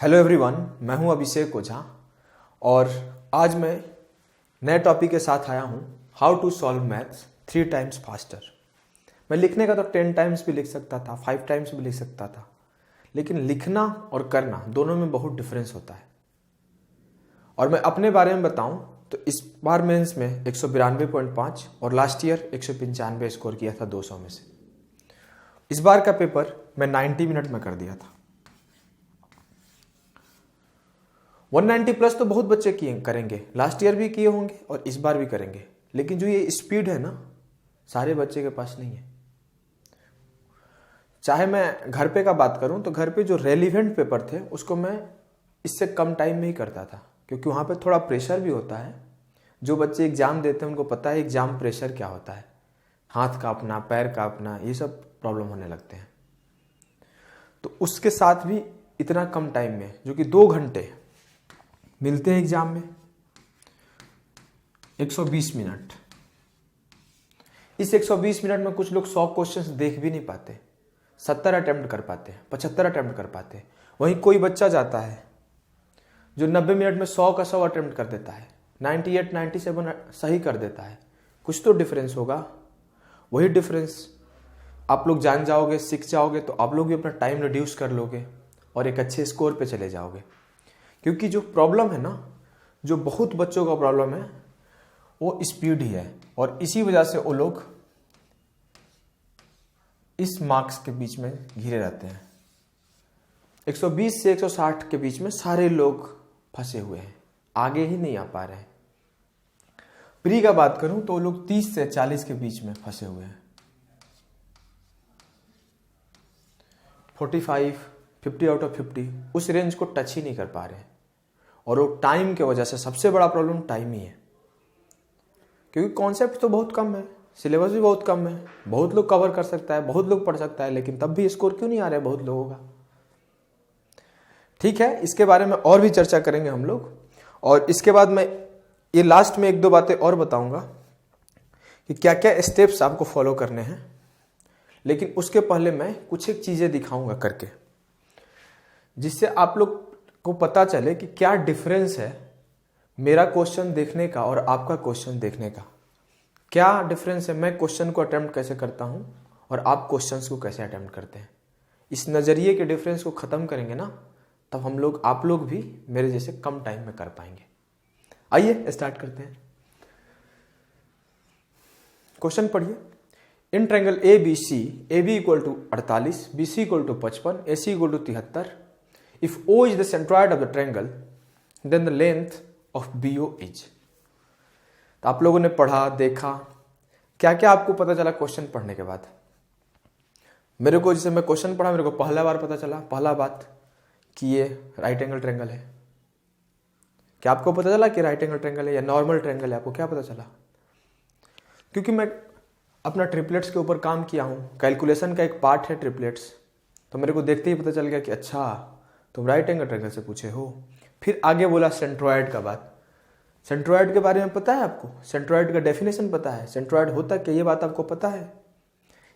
Hello everyone, मैं हूं अभिषेक ओझा और आज मैं नए टॉपिक के साथ आया हूं, how to solve maths 3 times faster. मैं लिखने का तो 10 टाइम्स भी लिख सकता था, 5 टाइम्स भी लिख सकता था, लेकिन लिखना और करना दोनों में बहुत डिफरेंस होता है। और मैं अपने बारे में बताऊं तो इस बार मेंस में 192.5 और लास्ट ईयर 195 स्कोर किया था 200 में से। इस बार का पेपर मैं 90 मिनट में कर दिया था। 190 प्लस तो बहुत बच्चे किए करेंगे, लास्ट ईयर भी किए होंगे और इस बार भी करेंगे, लेकिन जो ये स्पीड है ना, सारे बच्चे के पास नहीं है। चाहे मैं घर पे का बात करूं तो घर पे जो रेलिवेंट पेपर थे उसको मैं इससे कम टाइम में ही करता था, क्योंकि वहां पे थोड़ा प्रेशर भी होता है। जो बच्चे एग्जाम देते हैं उनको पता है एग्जाम प्रेशर क्या होता है, हाथ कांपना, पैर कांपना, ये सब प्रॉब्लम होने लगते हैं। तो उसके साथ भी इतना कम टाइम में, जो कि 2 घंटे मिलते हैं एग्जाम में, 120 मिनट। इस 120 मिनट में कुछ लोग 100 क्वेश्चंस देख भी नहीं पाते, 70 अटेम्प्ट कर पाते हैं, 75 अटेम्प्ट कर पाते हैं। वहीं कोई बच्चा जाता है जो 90 मिनट में 100 का 100 अटेम्प्ट कर देता है, 98 97 सही कर देता है। कुछ तो डिफरेंस होगा। वही डिफरेंस आप लोग जान जाओगे, सीख जाओगे, तो आप लोग भी अपना टाइम रिड्यूस कर लोगे और एक अच्छे स्कोर पे चले जाओगे। क्योंकि जो प्रॉब्लम है ना, जो बहुत बच्चों का प्रॉब्लम है, वो स्पीड ही है, और इसी वजह से वो लोग इस मार्क्स के बीच में घिरे रहते हैं। 120 से 160 के बीच में सारे लोग फंसे हुए हैं, आगे ही नहीं आ पा रहे हैं। प्री का बात करूं तो वो लोग 30 से 40 के बीच में फंसे हुए हैं। 45, 50 आउट ऑफ 50 उस रेंज को टच ही नहीं कर पा रहे हैं। और वो टाइम के वजह से, सबसे बड़ा प्रॉब्लम टाइम ही है। क्योंकि कॉन्सेप्ट तो बहुत कम है, सिलेबस भी बहुत कम है, बहुत लोग कवर कर सकता है, बहुत लोग पढ़ सकता है, लेकिन तब भी स्कोर क्यों नहीं आ रहा है बहुत लोगों का। ठीक है, इसके बारे में और भी चर्चा करेंगे हम लोग। और इसके बाद मैं ये लास्ट में 1-2 बातें और बताऊंगा कि क्या क्या स्टेप्स आपको फॉलो करने हैं। लेकिन उसके पहले मैं कुछ एक चीजें दिखाऊंगा करके, जिससे आप लोग को पता चले कि क्या डिफरेंस है मेरा क्वेश्चन देखने का और आपका क्वेश्चन देखने का। क्या डिफरेंस है, मैं क्वेश्चन को अटेम्प्ट कैसे करता हूं और आप क्वेश्चंस को कैसे अटेम्प्ट करते हैं। इस नजरिए के डिफरेंस को खत्म करेंगे ना, तब हम लोग, आप लोग भी मेरे जैसे कम टाइम में कर पाएंगे। आइए स्टार्ट करते हैं। क्वेश्चन पढ़िए। In triangle A B C, A B equal to 48, B C equal to 55, A C equal to 73, if O is the centroid of the triangle, then the length of BO is। तो आप लोगों ने पढ़ा, देखा, क्या क्या आपको पता चला क्वेश्चन पढ़ने के बाद। मेरे को, जैसे मैं क्वेश्चन पढ़ा, मेरे को पहला बार पता चला, पहला बात कि ये राइट एंगल ट्रायंगल है। क्या आपको पता चला कि राइट एंगल ट्रायंगल है या नॉर्मल ट्रायंगल है? आपको क्या पता चला? क्योंकि मैं अपना ट्रिपलेट्स के ऊपर काम किया हूं, कैलकुलेशन का एक पार्ट है ट्रिपलेट्स, तो मेरे को देखते ही पता चल गया कि अच्छा, तुम राइट एंगल ट्रायंगल से पूछे हो। फिर आगे बोला सेंट्रोइड का बात। सेंट्रोइड के बारे में पता है आपको? सेंट्रोइड का डेफिनेशन पता है? सेंट्रोइड होता क्या, ये बात आपको पता है?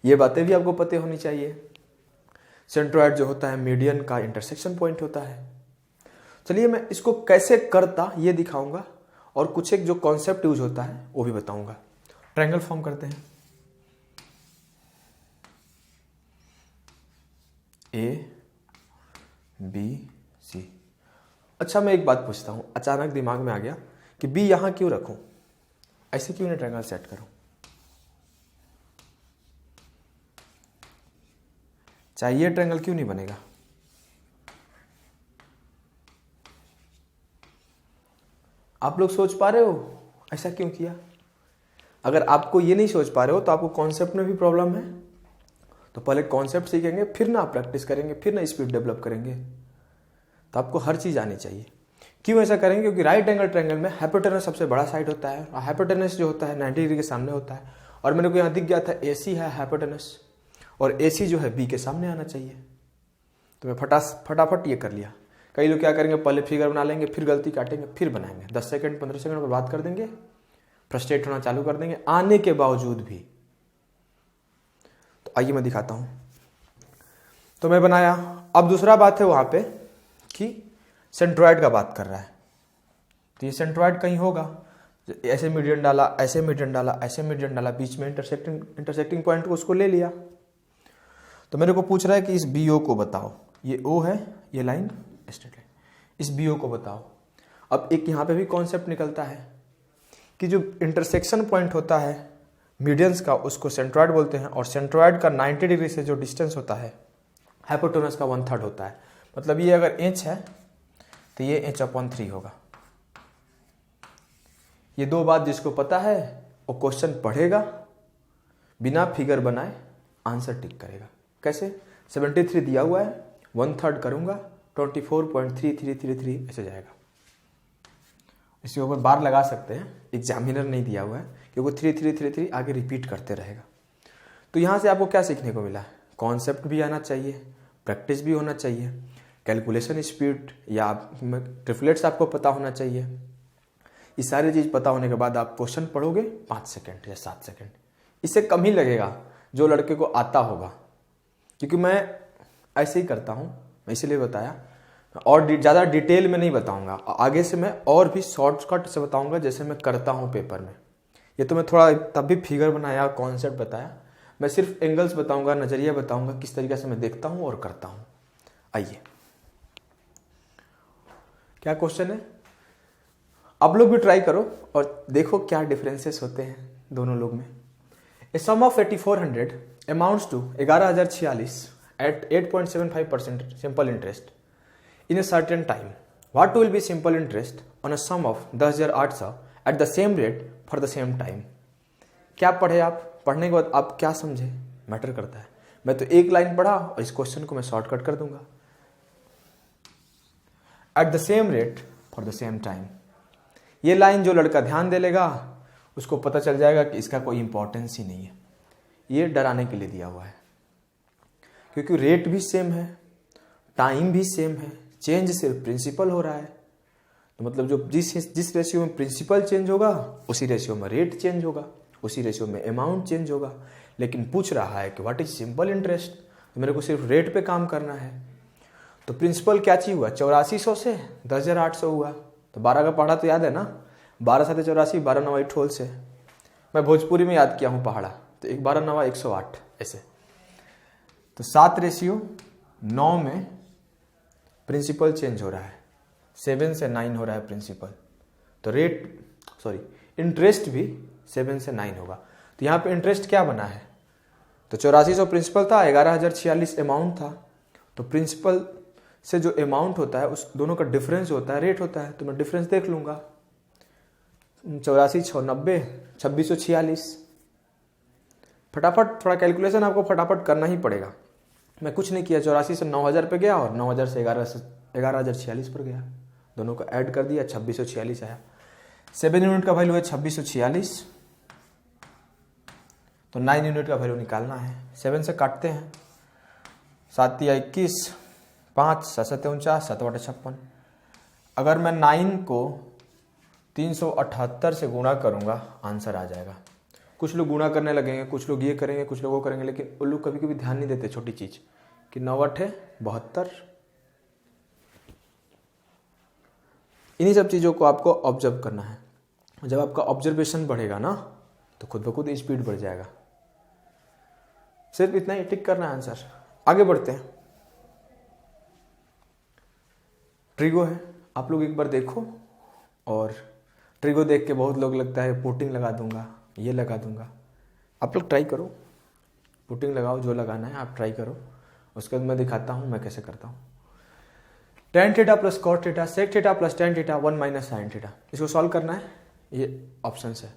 ये बातें भी आपको पता होनी चाहिए। सेंट्रोइड जो होता है, मीडियन का इंटरसेक्शन पॉइंट होता है। चलिए मैं इसको कैसे करता ये दिखाऊंगा, और कुछ एक जो कॉन्सेप्ट यूज होता है वो भी बताऊंगा। ट्रायंगल फॉर्म करते हैं। A B C. अच्छा, मैं एक बात पूछता हूं, अचानक दिमाग में आ गया कि बी यहां क्यों रखूं, ऐसे क्यों नहीं ट्रायंगल सेट करूं? चाहिए ट्रायंगल क्यों नहीं बनेगा? आप लोग सोच पा रहे हो ऐसा क्यों किया? अगर आपको ये नहीं सोच पा रहे हो तो आपको कॉन्सेप्ट में भी प्रॉब्लम है। तो पहले कॉन्सेप्ट सीखेंगे, फिर ना प्रैक्टिस करेंगे, फिर ना स्पीड डेवलप करेंगे। तो आपको हर चीज आनी चाहिए। क्यों ऐसा करेंगे? क्योंकि राइट एंगल ट्रायंगल में हाइपोटेनस सबसे बड़ा साइड होता है, और हाइपोटेनस जो होता है 90 डिग्री के सामने होता है। और मेरे को यहाँ दिख गया था AC है हाइपोटेनस, और AC जो है B के सामने आना चाहिए। तो मैं फटाफट ये कर लिया। कई लोग क्या करेंगे, पहले फिगर बना लेंगे, फिर गलती काटेंगे, फिर बनाएंगे, 10 सेकंड 15 सेकंड बर्बाद कर देंगे, फ्रस्ट्रेट होना चालू कर देंगे आने के बावजूद भी। तो आइए मैं दिखाता हूं। तो मैं बनाया। अब दूसरा बात है वहां पे कि सेंट्रॉइड का बात कर रहा है, तो ये सेंट्रॉइड कहीं होगा, ऐसे मीडियन डाला, ऐसे मीडियन डाला, ऐसे मीडियन डाला, बीच में इंटरसेक्टिंग पॉइंट को उसको ले लिया। तो मेरे को पूछ रहा है कि इस BO को बताओ, ये O है, ये लाइन स्ट्रेट लाइन, इस BO को बताओ। अब एक यहाँ पे भी कॉन्सेप्ट निकलता है कि जो इंटरसेक्शन पॉइंट होता है मीडियंस का, उसको सेंट्रॉइड बोलते हैं, और सेंट्रॉइड का 90 डिग्री से जो डिस्टेंस होता है हाइपोटेनस का 1/3 होता है। मतलब ये अगर h है तो ये h/3 होगा। ये दो बात जिसको पता है वो क्वेश्चन पढ़ेगा, बिना फिगर बनाए आंसर टिक करेगा। कैसे? 73 दिया हुआ है, 1/3 करूंगा, 24.3333 ऐसे जाएगा। इसके ऊपर बार लगा सकते हैं, एग्जामिनर नहीं दिया हुआ है क्योंकि 3333 आगे रिपीट करते रहेगा। तो यहाँ से आपको क्या सीखने को मिला? कॉन्सेप्ट भी आना चाहिए, प्रैक्टिस भी होना चाहिए, कैलकुलेशन स्पीड या रिफ्लेक्ट्स आपको पता होना चाहिए। ये सारी चीज़ पता होने के बाद आप क्वेश्चन पढ़ोगे 5 सेकंड या 7 सेकंड, इससे कम ही लगेगा जो लड़के को आता होगा। क्योंकि मैं ऐसे ही करता हूँ, मैं इसलिए बताया, और ज़्यादा डिटेल में नहीं बताऊंगा, आगे से मैं और भी शॉर्टकट से बताऊंगा जैसे मैं करता हूँ पेपर में। ये तो मैं थोड़ा तब भी फिगर बनाया, कॉन्सेप्ट बताया, मैं सिर्फ एंगल्स बताऊंगा, नज़रिया बताऊंगा, किस तरीके से मैं देखता हूँ और करता हूँ। आइए, क्या क्वेश्चन है? आप लोग भी ट्राई करो और देखो क्या डिफरेंसेस होते हैं दोनों लोग में। A sum of 8400 amounts to 11,046 at 8.75% simple interest in a certain time. What will be simple interest on a sum of 10,800 at the same rate for the same time? क्या पढ़े आप? पढ़ने के बाद आप क्या समझे मैटर करता है। मैं तो एक लाइन पढ़ा और इस क्वेश्चन को मैं शॉर्टकट कर दूंगा। At the same rate for the same time, ये लाइन जो लड़का ध्यान दे लेगा उसको पता चल जाएगा कि इसका कोई इंपॉर्टेंस ही नहीं है, ये डराने के लिए दिया हुआ है। क्योंकि रेट भी सेम है, टाइम भी सेम है, चेंज सिर्फ प्रिंसिपल हो रहा है। तो मतलब जो जिस रेशियो में प्रिंसिपल चेंज होगा उसी रेशियो में रेट चेंज होगा, उसी रेशियो में अमाउंट चेंज होगा। लेकिन पूछ रहा है कि व्हाट इज सिंपल इंटरेस्ट, तो मेरे को सिर्फ रेट पे काम करना है। तो प्रिंसिपल क्या चीज हुआ? 8400 से 10,800 हुआ। तो 12 का पहाड़ा तो याद है ना, 12 7 84, 12 9 ठोल से मैं भोजपुरी में याद किया हूँ पहाड़ा, तो 1 12 9 108 ऐसे। तो 7:9 में प्रिंसिपल चेंज हो रहा है, 7 से 9 हो रहा है प्रिंसिपल। तो इंटरेस्ट भी 7 से 9 होगा। तो यहाँ पे इंटरेस्ट क्या बना है? तो 8400 प्रिंसिपल था, 11,046 अमाउंट था। तो प्रिंसिपल से जो अमाउंट होता है उस दोनों का डिफरेंस होता है, रेट होता है। तो मैं डिफरेंस देख लूंगा, 84 6 90 2646। फटाफट थोड़ा कैलकुलेशन आपको फटाफट करना ही पड़ेगा। मैं कुछ नहीं किया, 84 से 9,000 पे गया और 9,000 से 11,046 पर गया, दोनों को ऐड कर दिया, 2646 आया। 7 यूनिट का वैल्यू है 2646, तो 9 यूनिट का वैल्यू निकालना है। 7 से काटते हैं, 7 या 21, 5 7 7 49, 7 बटे 56। अगर मैं 9 को 378 से गुणा करूंगा आंसर आ जाएगा। कुछ लोग गुणा करने लगेंगे, कुछ लोग ये करेंगे, कुछ लोग वो करेंगे, लेकिन वो लोग कभी कभी ध्यान नहीं देते छोटी चीज कि 9 8 72। इन्हीं सब चीजों को आपको ऑब्जर्व करना है। जब आपका ऑब्जर्वेशन बढ़ेगा ना तो खुद ब खुद स्पीड बढ़ जाएगा। सिर्फ इतना ही टिक करना है आंसर। आगे बढ़ते हैं। ट्रिगो है, आप लोग एक बार देखो, और ट्रिगो देख के बहुत लोग लगता है पुटिंग लगा दूंगा, ये लगा दूंगा। आप लोग ट्राई करो, पुटिंग लगाओ, जो लगाना है आप ट्राई करो, उसके बाद मैं दिखाता हूं मैं कैसे करता हूं। tan theta plus cot theta sec theta plus tan theta 1 minus sin theta, इसको सॉल्व करना है। ये ऑप्शन है।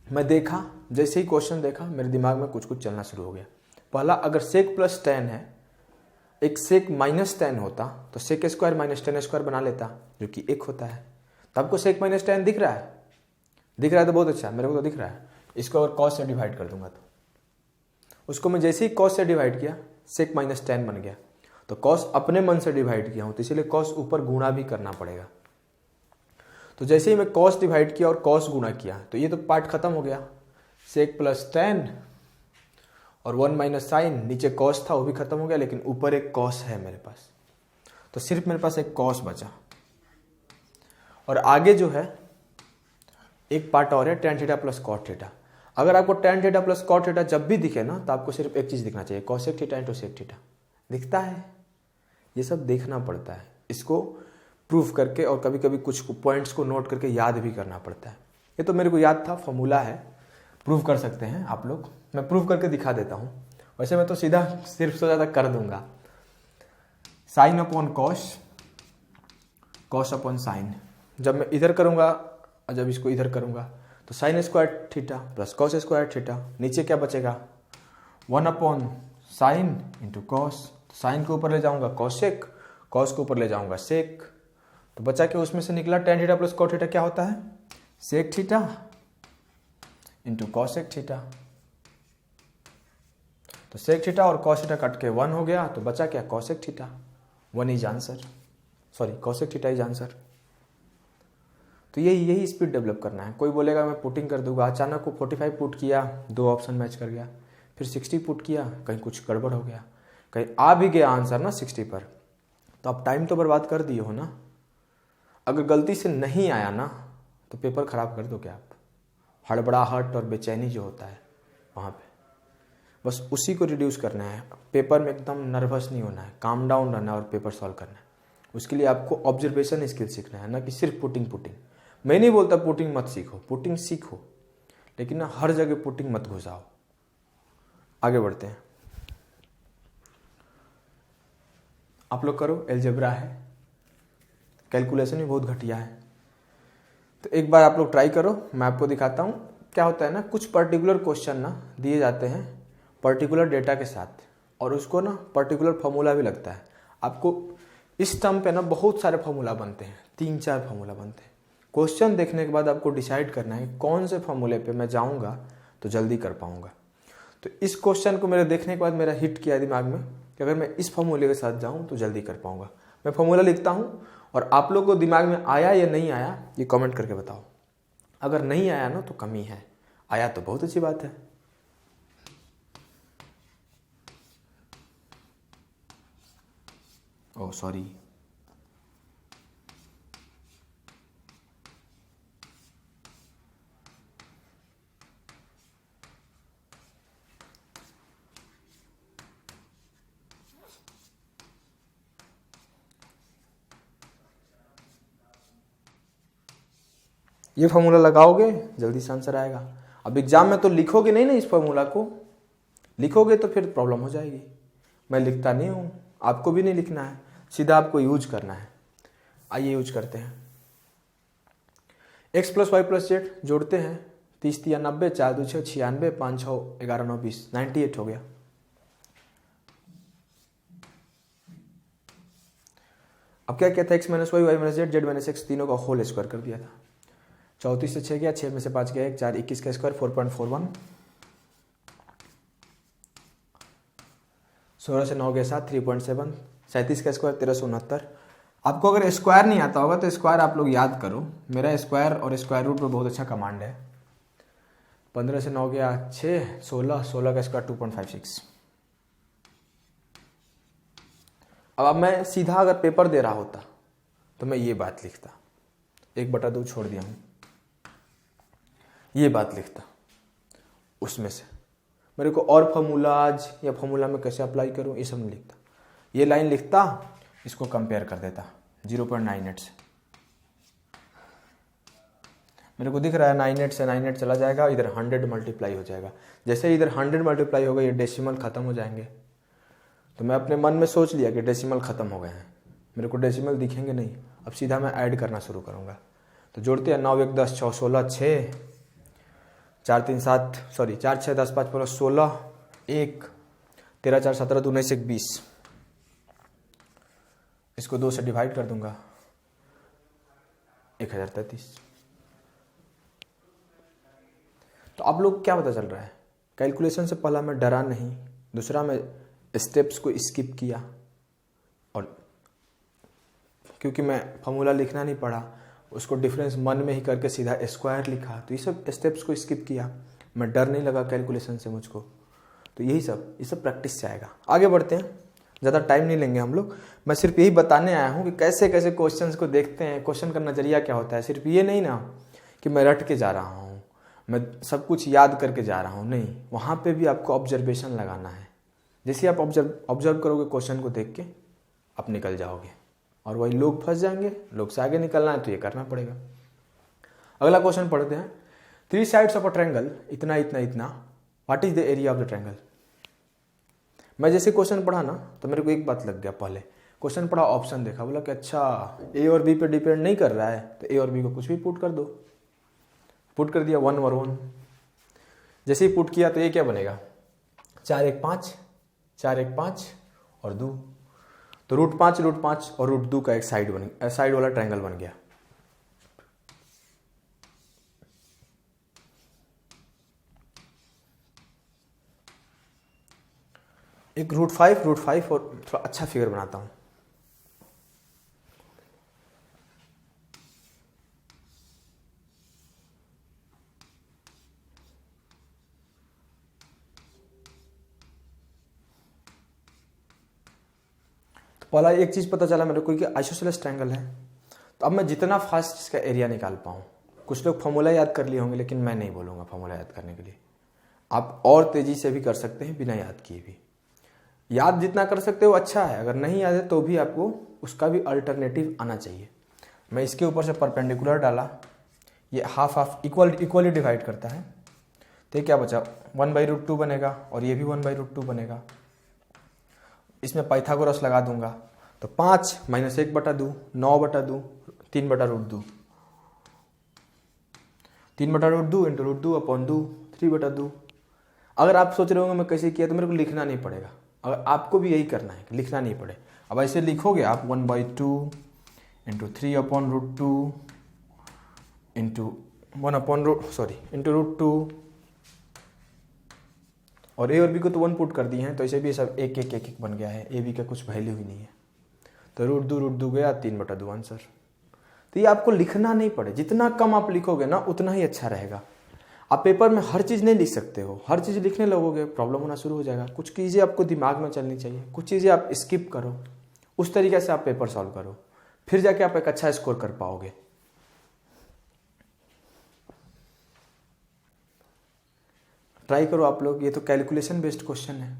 मैं देखा, जैसे ही क्वेश्चन देखा मेरे दिमाग में कुछ कुछ चलना शुरू हो गया। पहला, अगर सेक प्लस tan है, एक सेक माइनस tan होता तो sec square minus tan square बना लेता, जो कि 1 होता है। तो आपको सेक माइनस tan दिख रहा है? दिख रहा है तो बहुत अच्छा, मेरे को तो दिख रहा है। इसको अगर cos से डिवाइड कर दूंगा तो उसको मैं जैसे ही cos से डिवाइड किया सेक माइनस tan बन गया। तो cos अपने मन से डिवाइड किया हूं तो इसीलिए cos ऊपर गुणा भी करना पड़ेगा। तो जैसे ही मैं cos डिवाइड किया और cos गुणा किया तो ये तो पार्ट खत्म हो गया। सेक प्लस tan और 1 माइनस साइन, नीचे cos था वो भी खत्म हो गया, लेकिन ऊपर एक cos है मेरे पास, तो सिर्फ मेरे पास एक cos बचा। और आगे जो है एक पार्ट और है tan theta plus cot theta. अगर आपको tan theta plus cot theta जब भी दिखे ना तो आपको सिर्फ एक चीज़ दिखना चाहिए, cosec theta into sec theta. दिखता है? ये सब देखना पड़ता है, इसको प्रूव करके और कभी कभी कुछ पॉइंट्स को नोट करके याद भी करना पड़ता है। ये तो मेरे को याद था, फॉर्मूला है, प्रूव कर सकते हैं आप लोग। मैं प्रूव करके दिखा देता हूँ। वैसे मैं तो सीधा सिर्फ से ज़्यादा कर दूंगा, sine upon cos, cos upon sine. जब मैं इधर करूँगा और जब इसको इधर करूँगा तो sine square theta plus cos square theta, नीचे क्या बचेगा 1 upon sine into cos. Sine के ऊपर ले जाऊँगा कॉसेक, कॉस के ऊपर ले जाऊँगा सेक, तो बचा के उसमें से निकला tan theta plus cot theta क्या होता है sec theta into cosec theta. तो सेक थीटा और कॉस थीटा कट के 1 हो गया, तो बचा क्या cosec theta. 1 is answer, sorry cosec theta is answer. तो यही स्पीड डेवलप करना है। कोई बोलेगा मैं पुटिंग कर दूंगा, अचानक को 45 पुट किया, 2 ऑप्शन मैच कर गया, फिर 60 पुट किया, कहीं कुछ गड़बड़ हो गया, कहीं आ भी गया आंसर ना 60 पर, तो आप टाइम तो बर्बाद कर दिए हो ना। अगर गलती से नहीं आया ना तो पेपर खराब कर दो क्या आप। हड़बड़ाहट और बेचैनी जो होता है वहाँ पे, बस उसी को रिड्यूस करना है। पेपर में एकदम नर्वस नहीं होना है, काम डाउन रहना है और पेपर सॉल्व करना है। उसके लिए आपको ऑब्जर्वेशन स्किल सीखना है, ना कि सिर्फ पुटिंग। मैं नहीं बोलता पुटिंग मत सीखो, पुटिंग सीखो, लेकिन ना हर जगह पुटिंग मत घुसाओ। आगे बढ़ते हैं, आप लोग करो। एलजेब्रा है, कैलकुलेशन भी बहुत घटिया है, तो एक बार आप लोग ट्राई करो, मैं आपको दिखाता हूँ क्या होता है ना। कुछ पर्टिकुलर क्वेश्चन ना दिए जाते हैं पर्टिकुलर डेटा के साथ, और उसको ना पर्टिकुलर फॉर्मूला भी लगता है। आपको इस टर्म पे ना बहुत सारे फॉर्मूला बनते हैं, 3-4 फॉर्मूला बनते हैं। क्वेश्चन देखने के बाद आपको डिसाइड करना है कौन से फॉर्मूले पे मैं जाऊँगा तो जल्दी कर पाऊँगा। तो इस क्वेश्चन को मेरे देखने के बाद मेरा हिट किया दिमाग में कि अगर मैं इस फॉर्मूले के साथ जाऊँ तो जल्दी कर पाऊँगा। मैं फॉर्मूला लिखता हूँ और आप लोग को दिमाग में आया या नहीं आया ये कमेंट करके बताओ। अगर नहीं आया ना तो कमी है, आया तो बहुत अच्छी बात है। ओह सॉरी, ये फॉर्मूला लगाओगे जल्दी से आंसर आएगा। अब एग्जाम में तो लिखोगे नहीं ना, इस फॉर्मूला को लिखोगे तो फिर प्रॉब्लम हो जाएगी। मैं लिखता नहीं हूँ, आपको भी नहीं लिखना है, सीधा आपको यूज करना है। आइए यूज करते हैं। x plus y plus z जोड़ते हैं, 30 या 90, 4 2 6 96, 5 6 11 9 20, 98 हो गया। अब क्या कहता है x minus y, y minus z, z minus x, तीनों का होल स्क्वायर कर दिया था। 34 से 6 गया, 6 में से 5 गया 1, 4 21 का स्क्वायर 4.41, 16 से 9 गया 7 3.7, 37 का स्क्वायर 1369। आपको अगर स्क्वायर नहीं आता होगा तो स्क्वायर आप लोग याद करो, मेरा स्क्वायर और स्क्वायर रूट में बहुत अच्छा कमांड है। 15 से 9 गया 6, 16, 16 का स्क्वायर 2.56। अब मैं सीधा अगर पेपर दे रहा होता तो मैं ये बात लिखता, 1/2 छोड़ दिया हूँ, ये बात लिखता। उसमें से मेरे को और फॉर्मूलाज या फॉर्मूला में कैसे अप्लाई करूँ ये सब नहीं लिखता, ये लाइन लिखता, इसको कंपेयर कर देता 0.98 से। मेरे को दिख रहा है 98 से 98 चला जाएगा, इधर 100 मल्टीप्लाई हो जाएगा। जैसे ही इधर 100 मल्टीप्लाई होगा ये डेसिमल खत्म हो जाएंगे। तो मैं अपने मन में सोच लिया कि डेसिमल खत्म हो गए हैं, मेरे को डेसिमल दिखेंगे नहीं। अब सीधा मैं ऐड करना शुरू करूँगा। तो जोड़ते हैं 9 1 10 6 16 6 4 3 7 सॉरी 4 6 10 5 15 16 1 13 4 17 2 19 1 20। इसको 2 से डिवाइड कर दूंगा, 1033। तो आप लोग क्या पता चल रहा है, कैलकुलेशन से पहला मैं डरा नहीं, दूसरा मैं स्टेप्स को स्किप किया, और क्योंकि मैं फॉर्मूला लिखना नहीं पड़ा, उसको डिफरेंस मन में ही करके सीधा स्क्वायर लिखा, तो ये सब स्टेप्स को स्किप किया। मैं डर नहीं लगा कैलकुलेशन से मुझको। तो यही सब ये सब प्रैक्टिस से आएगा। आगे बढ़ते हैं। ज़्यादा टाइम नहीं लेंगे हम लोग। मैं सिर्फ यही बताने आया हूँ कि कैसे कैसे क्वेश्चंस को देखते हैं, क्वेश्चन का नज़रिया क्या होता है। सिर्फ ये नहीं ना कि मैं रट के जा रहा हूँ, मैं सब कुछ याद करके जा रहा हूँ, नहीं, वहाँ पे भी आपको ऑब्जर्वेशन लगाना है। जैसे आप ऑब्जर्व करोगे क्वेश्चन को देख के, आप निकल जाओगे। और वही लोग फंस जाएंगे, लोग से आगे निकलना है तो ये करना पड़ेगा। अगला क्वेश्चन पढ़ते हैं। 3 साइड्स ऑफ अ ट्रायंगल, इतना इतना इतना, what is the area of the triangle. मैं जैसे क्वेश्चन पढ़ा ना तो मेरे को एक बात लग गया। पहले क्वेश्चन पढ़ा, ऑप्शन देखा, बोला कि अच्छा ए और बी पे डिपेंड नहीं कर रहा है, तो ए और बी को कुछ भी पुट कर दो। पुट कर दिया 1 और 1। जैसे ही पुट किया तो ये क्या बनेगा, 4 1 5, 4 1 5 और 2, तो √5 और √2 का एक साइड वाला ट्रायंगल बन गया। एक √5 और थोड़ा अच्छा फिगर बनाता हूं। तो पहला एक चीज पता चला मेरे को कि आइसोसेलेस ट्रायंगल है। तो अब मैं जितना फास्ट इसका एरिया निकाल पाऊँ, कुछ लोग फॉर्मूला याद कर लिए होंगे, लेकिन मैं नहीं बोलूंगा फॉर्मूला याद करने के लिए। आप और तेजी से भी कर सकते हैं बिना याद किए भी। याद जितना कर सकते हो अच्छा है, अगर नहीं याद है तो भी आपको उसका भी अल्टरनेटिव आना चाहिए। मैं इसके ऊपर से परपेंडिकुलर डाला, ये हाफ इक्वली डिवाइड करता है, तो ये क्या बचा 1/√2 बनेगा, और ये भी 1/√2 बनेगा। इसमें पाइथागोरस लगा दूंगा, तो 5 - 1/2, 9/2, 3/√2, 3/√2 × √2/2, 3/2। अगर आप सोच रहे होंगे मैं कैसे किया, तो मेरे को लिखना नहीं पड़ेगा। अगर आपको भी यही करना है, लिखना नहीं पड़े, अब ऐसे लिखोगे आप 1/2 × 3/√2 × √2, और ए और बी को तो 1 पुट कर दिए हैं, तो इसे भी सब एक एक बन गया है। ए बी का कुछ वैल्यू ही नहीं है, तो √2 गया, 3/2 आंसर। तो ये आपको लिखना नहीं पड़े, जितना कम आप लिखोगे ना उतना ही अच्छा रहेगा। आप पेपर में हर चीज़ नहीं लिख सकते हो, हर चीज़ लिखने लगोगे प्रॉब्लम होना शुरू हो जाएगा। कुछ चीज़ें आपको दिमाग में चलनी चाहिए, कुछ चीज़ें आप स्किप करो, उस तरीके से आप पेपर सॉल्व करो, फिर जाके आप एक अच्छा स्कोर कर पाओगे। ट्राई करो आप लोग, ये तो कैलकुलेशन बेस्ड क्वेश्चन है,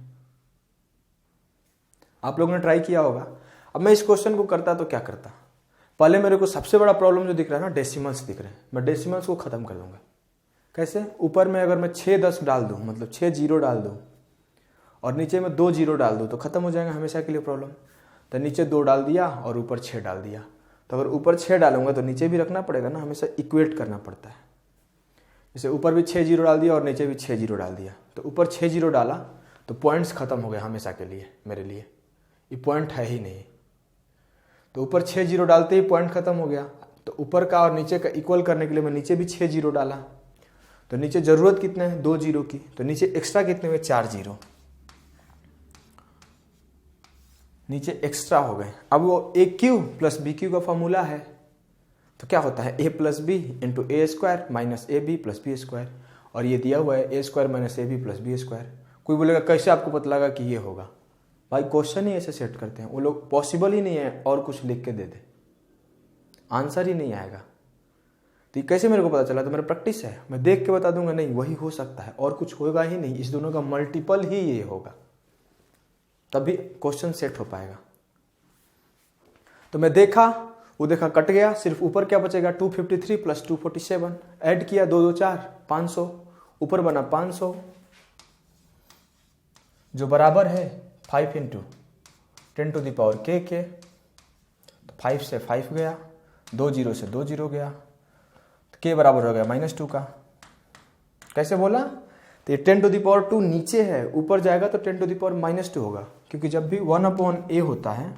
आप लोगों ने ट्राई किया होगा। अब मैं इस क्वेश्चन को करता तो क्या करता, पहले मेरे को सबसे बड़ा प्रॉब्लम जो दिख रहा है ना, डेसिमल्स दिख रहे हैं, मैं डेसिमल्स को खत्म कर दूंगा। कैसे, ऊपर में अगर मैं 6 10 डाल दूं, मतलब 6 0 डाल दूं, और नीचे में 2 0 डाल दूं, तो खत्म हो जाएगा हमेशा के लिए प्रॉब्लम। तो नीचे 2 डाल दिया और ऊपर 6 डाल दिया, तो अगर ऊपर 6 डालूंगा तो नीचे भी रखना पड़ेगा ना, हमेशा इक्वेट करना पड़ता है। जैसे ऊपर भी 6 0 डाल दिया और नीचे भी 6 0 डाल दिया, तो ऊपर 6 0 डाला तो पॉइंट्स खत्म हो गए हमेशा के लिए, मेरे लिए ये पॉइंट है ही नहीं। तो ऊपर 6 0 डालते ही पॉइंट खत्म हो गया, तो ऊपर का और नीचे का इक्वल करने के लिए मैं नीचे भी 6 0 डाला, तो नीचे जरूरत कितने है 2 0 की, तो नीचे एक्स्ट्रा कितने हुए 4 0, नीचे एक्स्ट्रा हो गए। अब वो AQ + BQ का फॉर्मूला है, तो क्या होता है A + B × A² - AB + B², और ये दिया हुआ है A² - AB + B²। कोई बोलेगा कैसे आपको पता लगा कि ये होगा, भाई क्वेश्चन ही ऐसे सेट करते हैं वो लोग, पॉसिबल ही नहीं है और कुछ लिख के दे दे, आंसर ही नहीं आएगा। तो ये कैसे मेरे को पता चला, तो मेरा प्रैक्टिस है, मैं देख के बता दूंगा नहीं वही हो सकता है और कुछ होगा ही नहीं, इस दोनों का मल्टीपल ही ये होगा, तभी क्वेश्चन सेट हो पाएगा। तो मैं देखा, वो देखा कट गया, सिर्फ ऊपर क्या बचेगा 253 + 247, ऐड किया 2 2 4 500, ऊपर बना 500 जो बराबर है 5 × 10⁻k के, तो 5 से 5 गया, 2 0 से 2 0 गया, तो k बराबर हो गया -2 का। कैसे बोला, तो ये 10⁻2 नीचे है, ऊपर जाएगा तो 10⁻2 होगा, क्योंकि जब भी 1/a होता है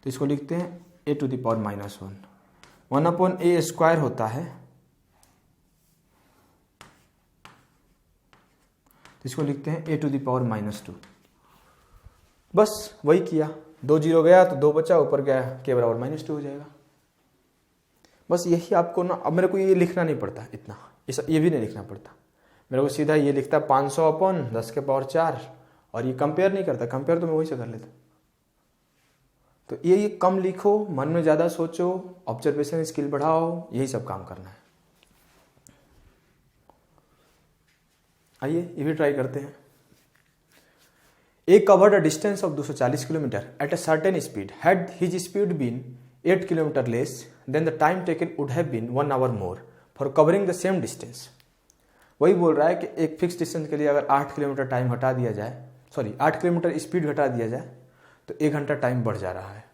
तो इसको लिखते हैं a⁻⁻1, 1/a² होता है तो इसको लिखते हैं a⁻²। बस वही किया, 2 0 गया तो 2 बचा, ऊपर गया k बराबर -2 हो जाएगा। बस यही आपको ना, अब मेरे को ये लिखना नहीं पड़ता इतना, ये भी नहीं लिखना पड़ता, मेरे को सीधा ये लिखता 500/10⁻⁴, और ये कंपेयर नहीं करता, कंपेयर तो मैं वही से कर लेता। तो ये कम लिखो, मन में ज़्यादा सोचो, ऑब्जर्वेशन स्किल बढ़ाओ, यही सब काम करना है। आइए ये भी ट्राई करते हैं। A covered a distance of 240 kilometer at a certain speed. Had his speed been 8 kilometer less then the time taken would have been 1 hour more for covering the same distance. वही बोल रहा है कि एक fix distance के लिए अगर 8 kilometre time घटा दिया जाए, 8 किलोमीटर स्पीड घटा दिया जाए तो 1 घंटा टाइम बढ़ जा रहा है।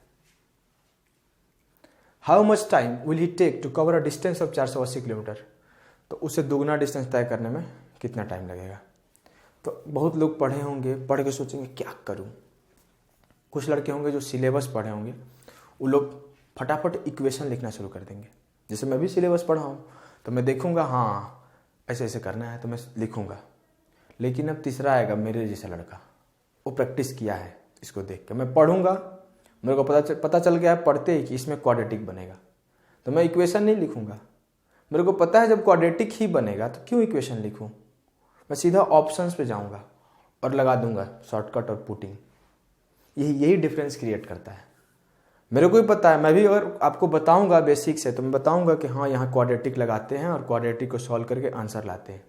How much time will he take to cover a distance of 480 kilometre. तो उससे दुगना डिस्टेंस तय करने में कितना टाइम लगेगा। तो बहुत लोग पढ़े होंगे, पढ़ के सोचेंगे क्या करूं। कुछ लड़के होंगे जो सिलेबस पढ़े होंगे, वो लोग फटाफट इक्वेशन लिखना शुरू कर देंगे। जैसे मैं भी सिलेबस पढ़ा हूँ तो मैं देखूंगा हाँ ऐसे ऐसे करना है तो मैं लिखूंगा। लेकिन अब तीसरा आएगा मेरे जैसा लड़का, वो प्रैक्टिस किया है, इसको देख के मैं पढ़ूंगा, मेरे को पता चल गया है पढ़ते ही कि इसमें क्वाड्रेटिक बनेगा, तो मैं इक्वेशन नहीं लिखूंगा। मेरे को पता है जब क्वाड्रेटिक ही बनेगा तो क्यों इक्वेशन लिखूं। मैं सीधा ऑप्शंस पे जाऊंगा और लगा दूंगा शॉर्टकट और पुटिंग। यही डिफरेंस क्रिएट करता है। मेरे को भी पता है, मैं भी अगर आपको बताऊंगा बेसिक से तो मैं बताऊंगा कि हाँ यहाँ क्वाड्रेटिक लगाते हैं और क्वाड्रेटिक को सॉल्व करके आंसर लाते हैं।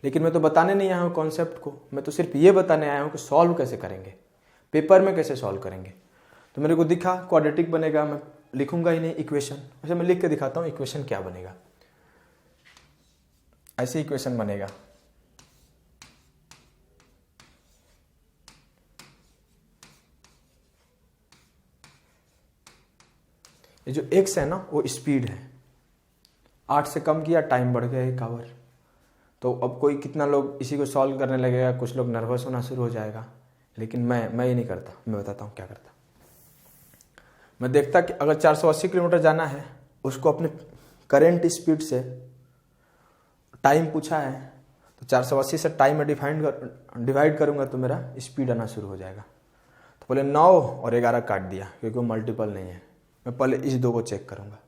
लेकिन मैं तो बताने नहीं आया हूँ कॉन्सेप्ट को, मैं तो सिर्फ ये बताने आया हूँ कि सॉल्व कैसे करेंगे, पेपर में कैसे सॉल्व करेंगे। तो मेरे को दिखा क्वाड्रेटिक बनेगा, मैं लिखूंगा ही नहीं इक्वेशन। वैसे मैं लिख के दिखाता हूँ इक्वेशन क्या बनेगा। ऐसे इक्वेशन बनेगा, ये जो x है ना वो स्पीड है, 8 से कम किया टाइम बढ़ गया 1 आवर। तो अब कोई कितना लोग इसी को सॉल्व करने लगेगा, कुछ लोग नर्वस होना शुरू हो जाएगा। लेकिन मैं ये नहीं करता, मैं बताता हूँ क्या करता। मैं देखता कि अगर 480 किलोमीटर जाना है, उसको अपने करेंट स्पीड से टाइम पूछा है तो 480 से टाइम में डिवाइड करूंगा तो मेरा स्पीड आना शुरू हो जाएगा। तो पहले 9 और 11 काट दिया क्योंकि वो मल्टीपल नहीं है, मैं पहले इस 2 को चेक करूंगा।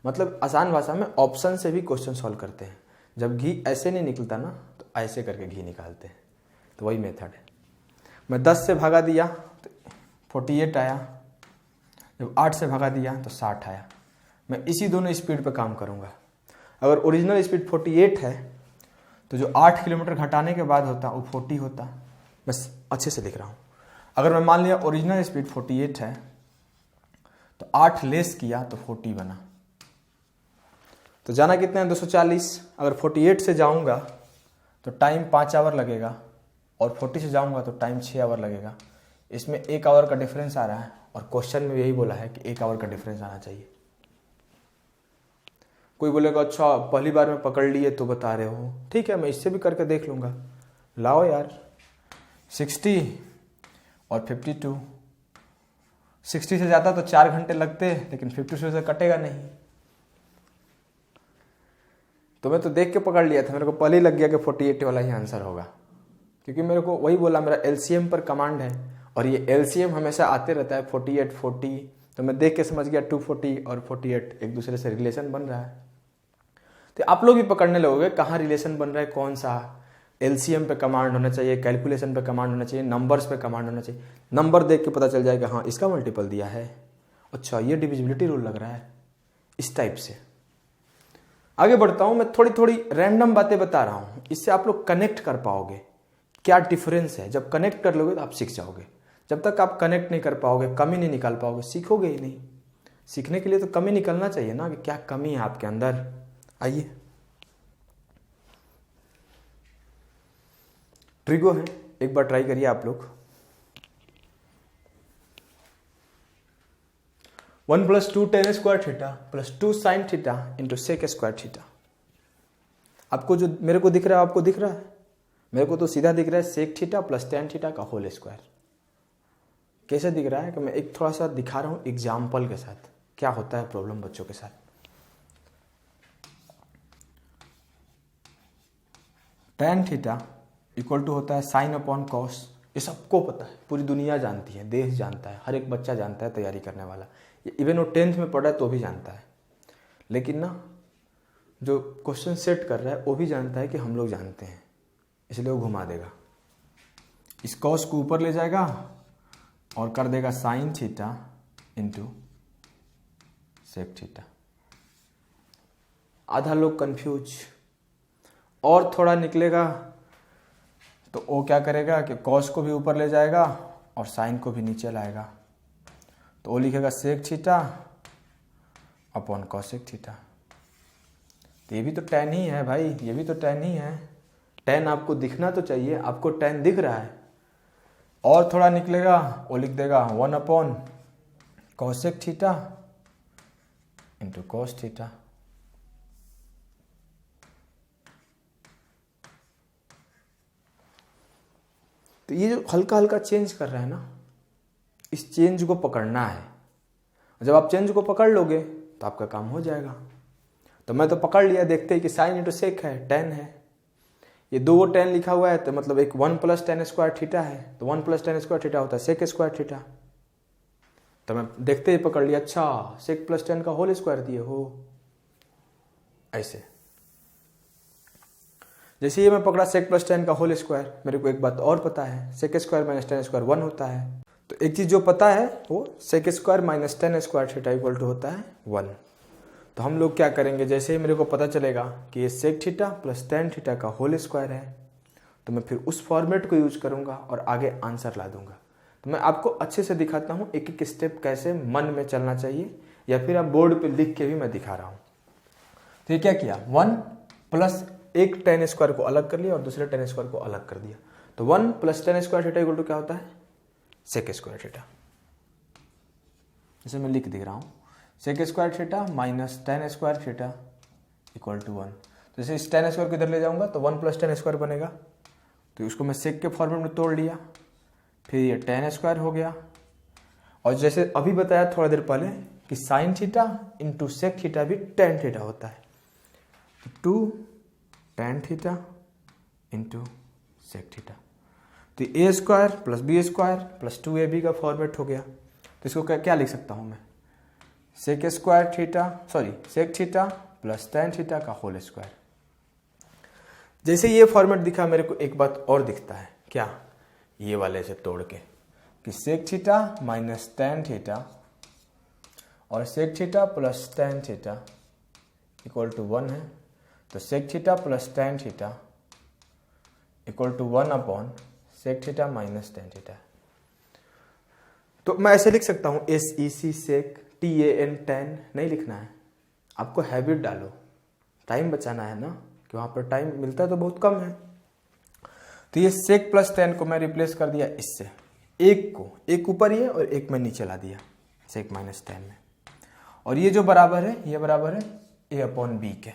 मतलब आसान भाषा में ऑप्शन से भी क्वेश्चन सॉल्व करते हैं। जब घी ऐसे नहीं निकलता ना तो ऐसे करके घी निकालते हैं, तो वही मेथड है। मैं 10 से भागा दिया तो 48 आया, जब 8 से भगा दिया तो 60 आया। मैं इसी दोनों स्पीड पे काम करूंगा। अगर ओरिजिनल स्पीड 48 है तो जो 8 किलोमीटर घटाने के बाद होता वो 40 होता। मैं अच्छे से लिख रहा हूँ। अगर मैं मान लिया ओरिजिनल स्पीड 48 है तो 8 लेस किया तो 40 बना। तो जाना कितना है 240। अगर 48 से जाऊंगा तो टाइम 5 आवर लगेगा और 40 से जाऊंगा तो टाइम 6 आवर लगेगा। इसमें 1 आवर का डिफरेंस आ रहा है और क्वेश्चन में यही बोला है कि 1 आवर का डिफरेंस आना चाहिए। कोई बोलेगा अच्छा पहली बार में पकड़ लिए तो बता रहे हो, ठीक है मैं इससे भी करके देख लूंगा। लाओ यार 60 और 52, 60 से जाता तो 4 घंटे लगते, लेकिन 52 से कटेगा नहीं। तो मैं तो देख के पकड़ लिया था, मेरे को पहले ही लग गया कि 48 वाला ही आंसर होगा, क्योंकि मेरे को वही बोला मेरा एलसीएम पर कमांड है और ये एलसीएम हमेशा आते रहता है 48 40। तो मैं देख के समझ गया 240 और 48 एक दूसरे से रिलेशन बन रहा है। तो आप लोग भी पकड़ने लगोगे कहाँ रिलेशन बन रहा है, कौन सा एलसीएम पे कमांड होना चाहिए, कैलकुलेशन पे कमांड होना चाहिए, नंबर्स पे कमांड होना चाहिए। नंबर देख के पता चल जाएगा हाँ इसका मल्टीपल दिया है, अच्छा ये डिविजिबिलिटी रूल लग रहा है, इस टाइप से। आगे बढ़ता हूं, मैं थोड़ी थोड़ी रैंडम बातें बता रहा हूं, इससे आप लोग कनेक्ट कर पाओगे क्या डिफरेंस है। जब कनेक्ट कर लोगे तो आप सीख जाओगे। जब तक आप कनेक्ट नहीं कर पाओगे, कमी नहीं निकाल पाओगे, सीखोगे ही नहीं। सीखने के लिए तो कमी निकलना चाहिए ना कि क्या कमी है आपके अंदर। आइए ट्रिगो है, एक बार ट्राई करिए आप लोग। 1 + 2 tan square theta plus 2 sin theta into sec square theta. आपको जो मेरे को दिख रहा है आपको दिख रहा है? मेरे को तो सीधा दिख रहा है sec theta plus tan theta का होल स्क्वायर। कैसे दिख रहा है कि मैं एक थोड़ा सा दिखा रहा हूं एग्जाम्पल के साथ क्या होता है प्रॉब्लम बच्चों के साथ। tan थीटा इक्वल टू होता है साइन अपॉन कॉस। ये सबको पता है, पूरी दुनिया जानती है, देश जानता है, हर एक बच्चा जानता है तैयारी करने वाला। इवन वो 10th में पढ़ा है तो भी जानता है। लेकिन ना जो क्वेश्चन सेट कर रहा है वो भी जानता है कि हम लोग जानते हैं, इसलिए वो घुमा देगा। इस कॉस को ऊपर ले जाएगा और कर देगा sine theta into sec theta. आधा लोग कंफ्यूज, और थोड़ा निकलेगा तो वो क्या करेगा कि कॉस को भी ऊपर ले जाएगा और साइन को भी नीचे लाएगा, तो वो लिखेगा sec theta upon cosec theta. तो ये भी तो tan ही है भाई, ये भी तो tan ही है। tan आपको दिखना तो चाहिए, आपको tan दिख रहा है। और थोड़ा निकलेगा, वो लिख देगा 1 upon cosec theta into cos theta. तो ये जो हल्का हल्का चेंज कर रहा है ना, इस चेंज को पकड़ना है। जब आप चेंज को पकड़ लोगे तो आपका काम हो जाएगा। तो मैं तो पकड़ लिया, देखते ही कि साइन इंटू सेक है, tan है। ये दो tan लिखा हुआ है तो मतलब एक 1 प्लस tan स्क्वायर थीटा है, तो 1 प्लस tan स्क्वायर थीटा होता है सेक स्क्वायर थीटा। तो मैं देखते ही पकड़ लिया, अच्छा सेक प्लस tan का होल स्क्वायर दिए हो, ऐसे। जैसे ये मैं पकड़ा सेक प्लस tan का होल स्क्वायर, मेरे को एक बात और पता है, sec square minus tan square 1 होता है। तो एक चीज जो पता है वो sec square minus tan square theta equal to होता है 1। तो हम लोग क्या करेंगे, जैसे ही मेरे को पता चलेगा कि ये sec theta plus tan theta का होल स्क्वायर है, तो मैं फिर उस फॉर्मेट को यूज करूंगा और आगे आंसर ला दूंगा। तो मैं आपको अच्छे से दिखाता हूँ एक एक स्टेप कैसे मन में चलना चाहिए, या फिर आप बोर्ड पे लिख के भी मैं दिखा रहा हूँ। तो ये क्या किया, 1 प्लस एक tan स्क्वायर को अलग कर लिया और दूसरे tan स्क्वायर को अलग कर दिया। तो 1 plus tan square theta equal to क्या होता है, सेक स्क्वायर थीटा। जैसे मैं लिख दे रहा हूँ, sec square theta minus tan square theta equal to 1। तो जैसे इस tan स्क्वायर को इधर ले जाऊंगा तो 1 प्लस tan स्क्वायर बनेगा, तो उसको मैं सेक के फॉर्मेट में तोड़ लिया, फिर ये tan स्क्वायर हो गया। और जैसे अभी बताया थोड़ा देर पहले कि sine theta into sec theta भी tan थीटा होता है, 2 tan theta into sec theta. तो a square plus b square plus 2ab का फॉर्मेट हो गया। तो इसको क्या लिख सकता हूं मैं, sec square theta sec theta plus tan theta का होल स्क्वायर। जैसे ये फॉर्मेट दिखा, मेरे को एक बात और दिखता है, क्या, ये वाले से तोड़ के, कि sec theta minus tan theta और sec theta plus tan theta equal to 1 है। तो sec theta plus tan theta equal to 1 upon sec theta minus tan theta. तो मैं ऐसे लिख सकता हूं, SEC सेक TAN tan नहीं लिखना है, आपको हैबिट डालो, टाइम बचाना है ना, कि वहां पर टाइम मिलता है तो बहुत कम है। तो ये सेक प्लस tan को मैं रिप्लेस कर दिया इससे, एक ऊपर ये और एक मैं नीचे ला दिया सेक माइनस tan में, और ये जो बराबर है ये बराबर है A अपॉन बी के।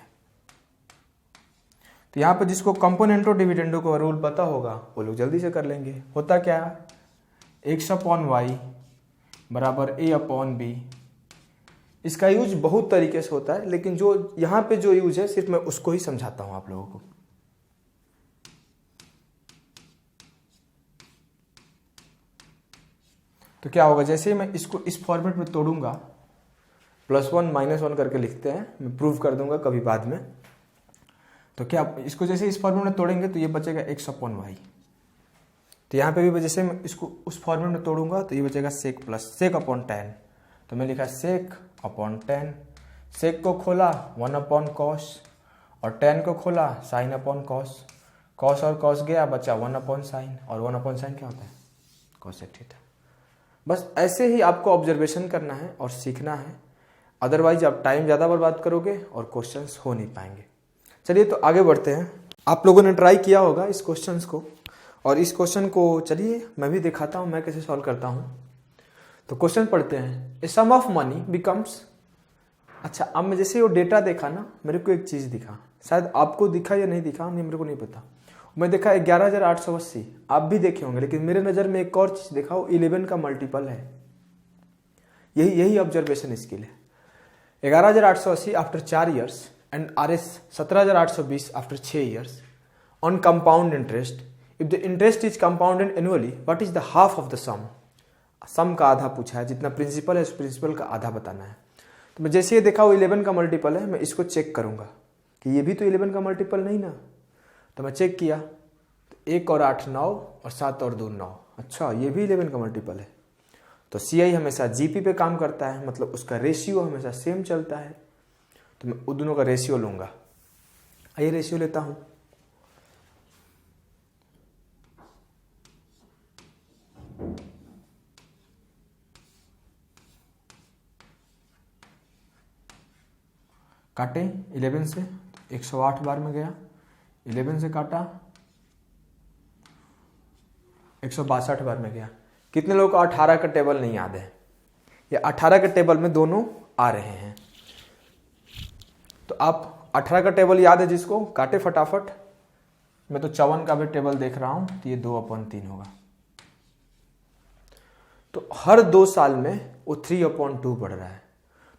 तो यहाँ पर जिसको कंपोनेंटो डिविडेंडो का रूल पता होगा वो लोग जल्दी से कर लेंगे। होता क्या है, x अपॉन वाई बराबर A अपॉन बी। इसका यूज बहुत तरीके से होता है, लेकिन जो यहाँ पे जो यूज है सिर्फ मैं उसको ही समझाता हूँ आप लोगों को। तो क्या होगा, जैसे ही मैं इसको इस फॉर्मेट में तोड़ूंगा, +1 -1 करके लिखते हैं, मैं प्रूव कर दूंगा कभी बाद में। तो क्या इसको जैसे इस फॉर्मेट में तोड़ेंगे तो ये बचेगा x अपॉन वाई। तो यहाँ पे भी जैसे मैं इसको उस फॉर्मेट में तोड़ूंगा तो ये बचेगा सेक अपॉन tan। तो मैं लिखा सेक अपॉन tan, सेक को खोला 1 अपॉन कॉस और tan को खोला साइन अपॉन कॉस। कॉस और कॉस गया, बचा 1 अपॉन साइन, और 1 अपॉन साइन क्या होता है, कॉसेक थीटा। बस ऐसे ही आपको ऑब्जर्वेशन करना है और सीखना है, अदरवाइज आप टाइम ज़्यादा बर्बाद करोगे और क्वेश्चंस हो नहीं पाएंगे। चलिए तो आगे बढ़ते हैं। आप लोगों ने ट्राई किया होगा इस क्वेश्चंस को, और इस क्वेश्चन को चलिए मैं भी दिखाता हूँ मैं कैसे सॉल्व करता हूँ। तो क्वेश्चन पढ़ते हैं, ए सम ऑफ मनी बिकम्स। अच्छा, अब मैं जैसे वो डेटा देखा ना, मेरे को एक चीज़ दिखा, शायद आपको दिखा या नहीं दिखा, नहीं मेरे को नहीं पता। मैं देखा 11,880, आप भी देखे होंगे, लेकिन मेरे नज़र में एक और चीज़ देखा, वो 11 का मल्टीपल है। यही ऑब्जर्वेशन स्किल है। 11,880 after 4 years and RS 17,820 after 6 years on compound interest. If the interest is compounded annually, what is the half of the sum? सम का आधा पूछा है, जितना प्रिंसिपल है उस प्रिंसिपल का आधा बताना है। तो मैं जैसे ये देखा वो 11 का मल्टीपल है, मैं इसको चेक करूंगा कि ये भी तो 11 का मल्टीपल नहीं ना। तो मैं चेक किया, तो 1 और 8 9 और 7 और 2 9। अच्छा, ये भी 11 का मल्टीपल है। तो CI हमेशा GP पे काम करता है, मतलब उसका रेशियो हमेशा सेम चलता है, तो मैं उन दोनों का रेशियो लूंगा। आइए रेशियो लेता हूं। काटे 11 से 108 बार में गया, 11 से काटा 162 बार में गया। कितने लोगों को 18 का टेबल नहीं याद है? ये 18 के टेबल में दोनों आ रहे हैं, तो आप 18 का टेबल याद है जिसको, काटे फटाफट। मैं तो 54 का भी टेबल देख रहा हूं, तो ये 2/3 होगा। तो हर 2 साल में वो 3/2 बढ़ रहा है।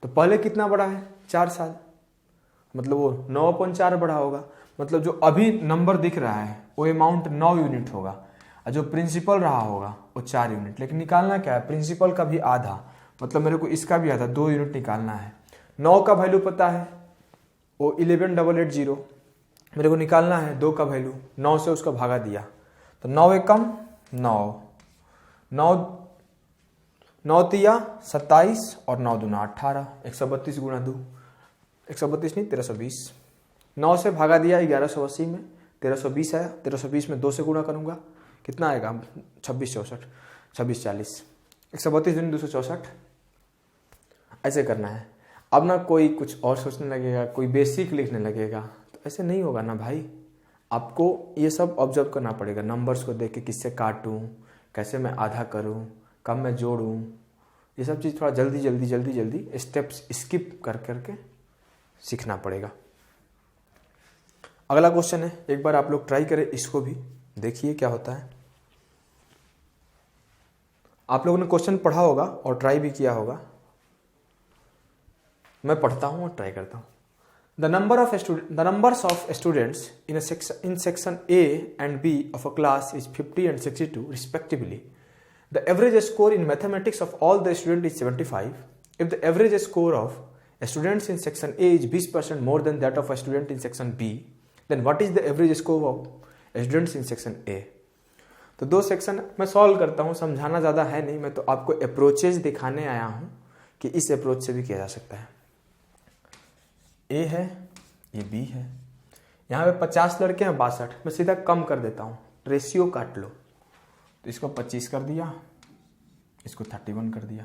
तो पहले कितना बढ़ा है? 4 साल, मतलब वो 9/4 बढ़ा होगा। मतलब जो अभी नंबर दिख रहा है वो अमाउंट 9 यूनिट होगा, और जो प्रिंसिपल रहा होगा वो 4 यूनिट। लेकिन निकालना क्या है? प्रिंसिपल का भी आधा, मतलब मेरे को इसका भी आधा, 2 यूनिट निकालना है। 9 का वैल्यू पता है, वो 11,880 मेरे को निकालना है। 2 का वैल्यू 9 से उसका भागा दिया, तो 9 एकम 9, 9 तिया 27 और 9 दूना 18, 132 गुणा 2, 132 नहीं 1320। 9 से भागा दिया 1180 में, 1320 आया। 1320 में 2 से गुणा करूंगा, कितना आएगा? 26 64, 26 40, 132 दूनी 264। ऐसे करना है। अब ना कोई कुछ और सोचने लगेगा, कोई बेसिक लिखने लगेगा, तो ऐसे नहीं होगा ना भाई। आपको ये सब ऑब्जर्व करना पड़ेगा, नंबर्स को देख के किससे काटूं, कैसे मैं आधा करूं, कब मैं जोड़ूं, ये सब चीज़ थोड़ा जल्दी जल्दी जल्दी जल्दी स्टेप्स स्किप कर करके सीखना पड़ेगा। अगला क्वेश्चन है, एक बार आप लोग ट्राई करें, इसको भी देखिए क्या होता है। आप लोगों ने क्वेश्चन पढ़ा होगा और ट्राई भी किया होगा। मैं पढ़ता हूं और ट्राई करता हूं। The numbers of students in section A and B of a class is 50 and 62 respectively. The average score in mathematics of all the students is 75. If the average score of students in section A is 20% more than that of a student in section B, then what is the average score of students in section A? तो 2 section मैं solve करता हूं, समझाना ज़्यादा है नहीं, मैं तो आपको अप्रोचेज दिखाने आया हूं कि इस अप्रोच से भी किया जा सकता है। ए है, ये बी है, यहाँ पे 50 लड़के हैं 62, मैं सीधा कम कर देता हूँ, रेशियो काट लो। तो इसको 25 कर दिया, इसको 31 कर दिया।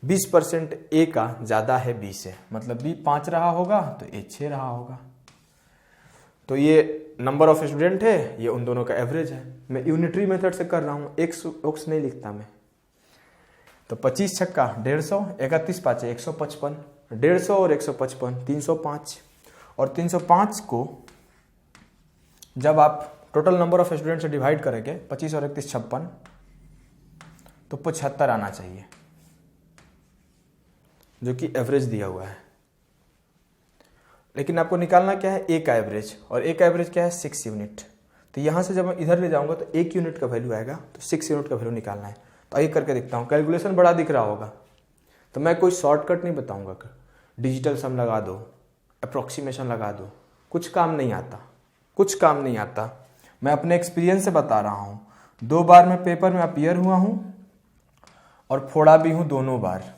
20% ए का ज़्यादा है बी से, मतलब बी 5 रहा होगा तो ए 6 रहा होगा। तो ये नंबर ऑफ स्टूडेंट है, ये उन दोनों का एवरेज है। मैं यूनिटरी मेथड से कर रहा हूँ, एक्स नहीं लिखता मैं। तो 25 छक्का 150, 31 पाँचे 155, 150 और 155 305, और 305 को जब आप टोटल नंबर ऑफ स्टूडेंट से डिवाइड करेंगे, 25 और 31 56, तो 75 आना चाहिए, जो कि एवरेज दिया हुआ है। लेकिन आपको निकालना क्या है? ए का एवरेज, और ए का एवरेज क्या है? 6 यूनिट। तो यहाँ से जब मैं इधर ले जाऊंगा तो 1 यूनिट का वैल्यू आएगा, तो 6 यूनिट का वैल्यू निकालना है। तो आइए करके देखता हूँ। कैलकुलेशन बड़ा दिख रहा होगा, तो मैं कोई शॉर्टकट नहीं बताऊंगा, डिजिटल सम लगा दो, अप्रोक्सीमेशन लगा दो, कुछ काम नहीं आता, कुछ काम नहीं आता। मैं अपने एक्सपीरियंस से बता रहा हूँ। 2 बार मैं पेपर में अपीयर हुआ हूँ और फोड़ा भी हूँ दोनों बार।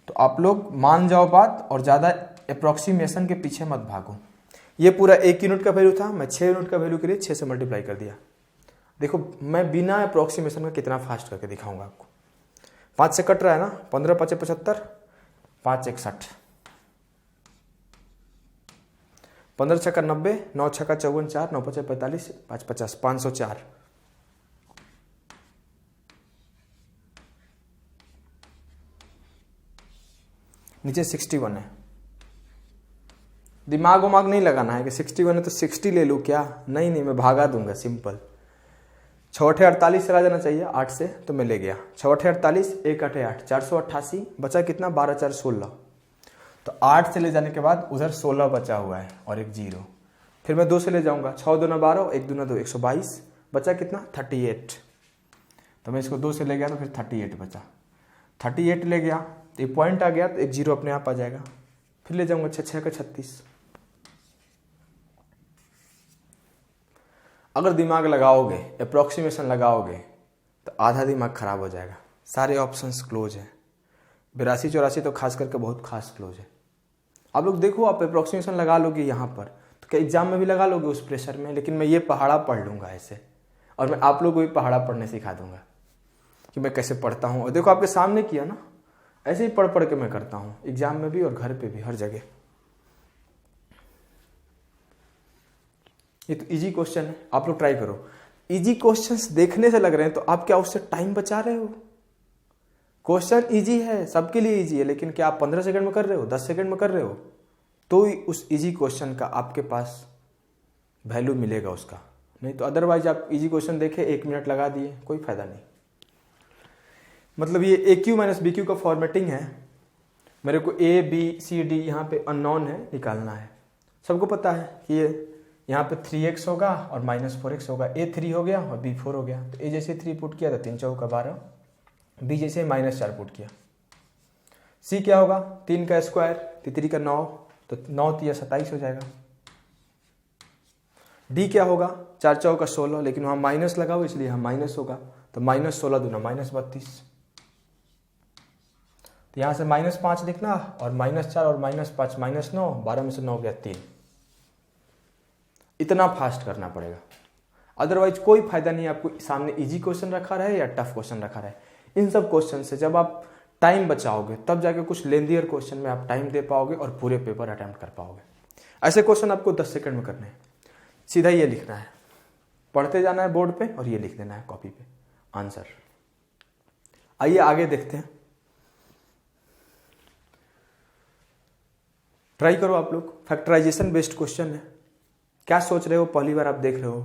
तो आप लोग मान जाओ बात, और ज़्यादा अप्रोक्सीमेशन के पीछे मत भागो। ये पूरा 1 यूनिट का वैल्यू था, मैं 6 यूनिट का वैल्यू के लिए 6 से मल्टीप्लाई कर दिया। देखो मैं बिना अप्रोक्सीमेशन का कितना फास्ट करके दिखाऊंगा आपको। 5 से कट रहा है ना, 15 5 75, 5 61, 15 छक्का 90, 9 छक्का 54 4, 9 5 45, 5 50, 504। नीचे 61 है। दिमाग उमाग नहीं लगाना है कि 61 है तो 60 ले लूँ क्या, नहीं, मैं भागा दूंगा, सिंपल। 6 8 48 चला जाना चाहिए 8 से, तो मैं ले गया 6 8 48, 1 8 8, 488, बचा कितना? 12 4 16। तो 8 से ले जाने के बाद उधर 16 बचा हुआ है और एक 0। फिर मैं 2 से ले जाऊंगा, 6 2 12, 1 2 2, 122, बचा कितना? 38। तो मैं इसको 2 से ले गया तो फिर 38 बचा, 38 ले गया, तो एक पॉइंट आ गया, तो एक 0 अपने आप आ जाएगा। फिर ले जाऊंगा 6 6 का 36। अगर दिमाग लगाओगे, अप्रोक्सीमेशन लगाओगे, तो आधा दिमाग खराब हो जाएगा, सारे ऑप्शंस क्लोज हैं। 82 84 तो खास करके बहुत खास क्लोज है। आप लोग देखो, आप अप्रोक्सीमेशन लगा लोगे यहाँ पर तो क्या एग्जाम में भी लगा लोगे उस प्रेशर में, लेकिन मैं ये पहाड़ा पढ़ लूँगा ऐसे, और मैं आप लोग को भी पहाड़ा पढ़ने सिखा दूंगा कि मैं कैसे पढ़ता हूँ। और देखो आपके सामने किया ना, ऐसे ही पढ़ के मैं करता हूँ, एग्जाम में भी और घर पे भी, हर जगह। ये तो इजी क्वेश्चन है, आप लोग ट्राई करो। इजी क्वेश्चंस देखने से लग रहे हैं तो आप क्या उससे टाइम बचा रहे हो? क्वेश्चन इजी है, सबके लिए इजी है, लेकिन क्या आप 15 सेकंड में कर रहे हो, 10 सेकंड में कर रहे हो, तो ही उस इजी क्वेश्चन का आपके पास वैल्यू मिलेगा उसका। नहीं तो अदरवाइज आप इजी क्वेश्चन देखे 1 मिनट लगा दिए, कोई फायदा नहीं। मतलब ये AQ माइनस BQ का फॉर्मेटिंग है। मेरे को A B C D यहाँ पे अननोन है, निकालना है। सबको पता है कि ये यहाँ पे 3x होगा और -4x होगा। A 3 हो गया और B 4 हो गया। तो A जैसे 3 पुट किया तो 3 चौका 12, B जैसे -4 पुट किया। C क्या होगा, 3 का स्क्वायर, 3 का 9, तो 9 3 27 हो जाएगा। D क्या होगा, 4 चौका 16, लेकिन वहाँ माइनस लगा हो इसलिए यहाँ माइनस होगा, तो -16 दूना -32। तो यहाँ से -5 लिखना और -4 और -5 -9, 12 में से 9 गया 3। इतना फास्ट करना पड़ेगा, अदरवाइज कोई फायदा नहीं। आपको सामने इजी क्वेश्चन रखा रहे या टफ क्वेश्चन रखा रहे, इन सब क्वेश्चन से जब आप टाइम बचाओगे तब जाके कुछ लेंदियर क्वेश्चन में आप टाइम दे पाओगे और पूरे पेपर अटेम्प्ट कर पाओगे। ऐसे क्वेश्चन आपको 10 सेकंड में करने हैं। सीधा ये लिखना है, पढ़ते जाना है बोर्ड पे और ये लिख देना है कॉपी पे आंसर। आइए आगे देखते हैं। ट्राई करो आप लोग, फैक्टराइजेशन बेस्ड क्वेश्चन है। क्या सोच रहे हो, पहली बार आप देख रहे हो?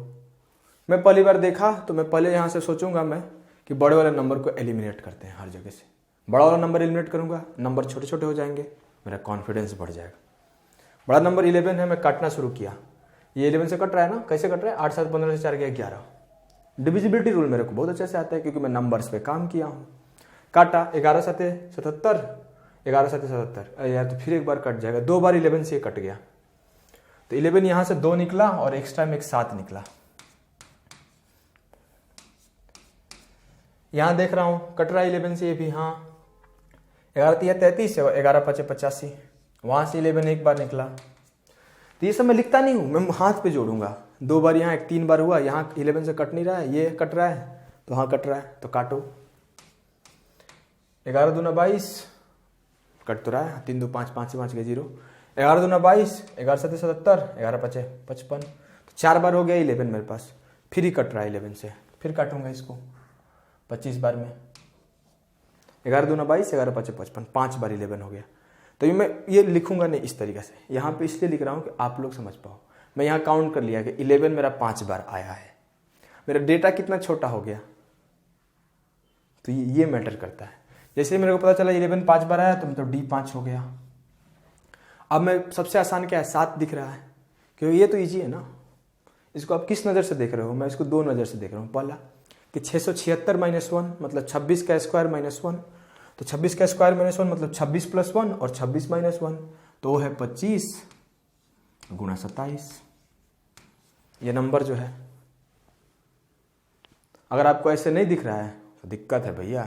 मैं पहली बार देखा तो मैं पहले यहाँ से सोचूंगा मैं कि बड़े वाले नंबर को एलिमिनेट करते हैं हर जगह से। बड़ा वाला नंबर एलिमिनेट करूंगा, नंबर छोटे छोटे हो जाएंगे, मेरा कॉन्फिडेंस बढ़ जाएगा। बड़ा नंबर 11 है, मैं काटना शुरू किया, ये 11 से कट रहा है ना, कैसे कट रहा है, 8 7 15 से 4 गया 11। डिविजिबिलिटी रूल मेरे को बहुत अच्छे से आता है क्योंकि मैं नंबर्स पे काम किया हूँ। काटा, 11 7 77, 11 7 77, यार तो फिर एक बार कट जाएगा, 2 बार 11 से कट गया, तो 11 यहां से 2 निकला और एक्स्ट्रा में एक 7 निकला। यहां देख रहा हूं कट रहा है 11 से, ये भी हाँ, 11 3 33 है, 11 5 85, वहां से 11 एक बार निकला। तो ये सब मैं लिखता नहीं हूं, मैं हाथ पे जोड़ूंगा। 2 बार यहाँ, एक 3 बार हुआ, यहाँ 11 से कट नहीं रहा है, ये कट रहा है तो हाँ कट रहा है, तो काटो। 11 दूना 22, कट तो रहा है, 3 2 5 5 से 5 गए 0, 11 दूना 22, 11 7 77, 11 5 55, तो 4 बार हो गया 11 मेरे पास, फिर ही कट रहा है 11 से, फिर काटूंगा इसको 25 बार में। 11 दूना 22, 11 5 55, 5 बार 11 हो गया। तो मैं ये लिखूंगा नहीं इस तरीके से, यहाँ पे इसलिए लिख रहा हूँ कि आप लोग समझ पाओ। मैं यहाँ काउंट कर लिया कि 11 मेरा 5 बार आया है, मेरा डेटा कितना छोटा हो गया, तो ये मैटर करता है। जैसे मेरे को पता चला 11 5 बार आया तो मतलब D 5 हो गया। अब मैं सबसे आसान क्या है, 7 दिख रहा है क्योंकि ये तो इजी है ना। इसको आप किस नज़र से देख रहे हो, मैं इसको 2 नज़र से देख रहा हूँ। पहला कि 676 - 1 मतलब 26 का स्क्वायर -1, तो 26 का स्क्वायर -1 मतलब 26 + 1 और 26 - 1, तो वो है 25 × 27। ये नंबर जो है, अगर आपको ऐसे नहीं दिख रहा है तो दिक्कत है भैया।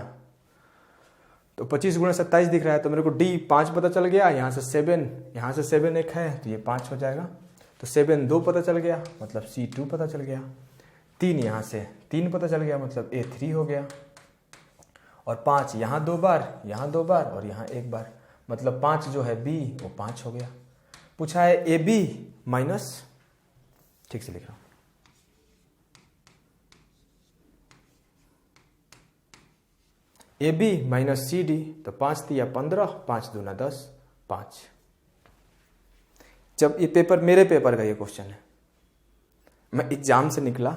तो 25 × 27 दिख रहा है, तो मेरे को D 5 पता चल गया, यहाँ से 7, यहाँ से 7 एक है तो ये 5 हो जाएगा, तो 7 2 पता चल गया मतलब C 2 पता चल गया। 3 यहाँ से 3 पता चल गया मतलब A 3 हो गया, और 5 यहाँ 2 बार, यहाँ 2 बार और यहाँ 1 बार, मतलब 5 जो है B वो 5 हो गया। पूछा है AB माइनस, ठीक से लिख रहा हूँ, AB माइनस CD, तो 5 3 15, 5 दूना 10, 5। जब ये पेपर, मेरे पेपर का ये क्वेश्चन है, मैं एग्जाम से निकला,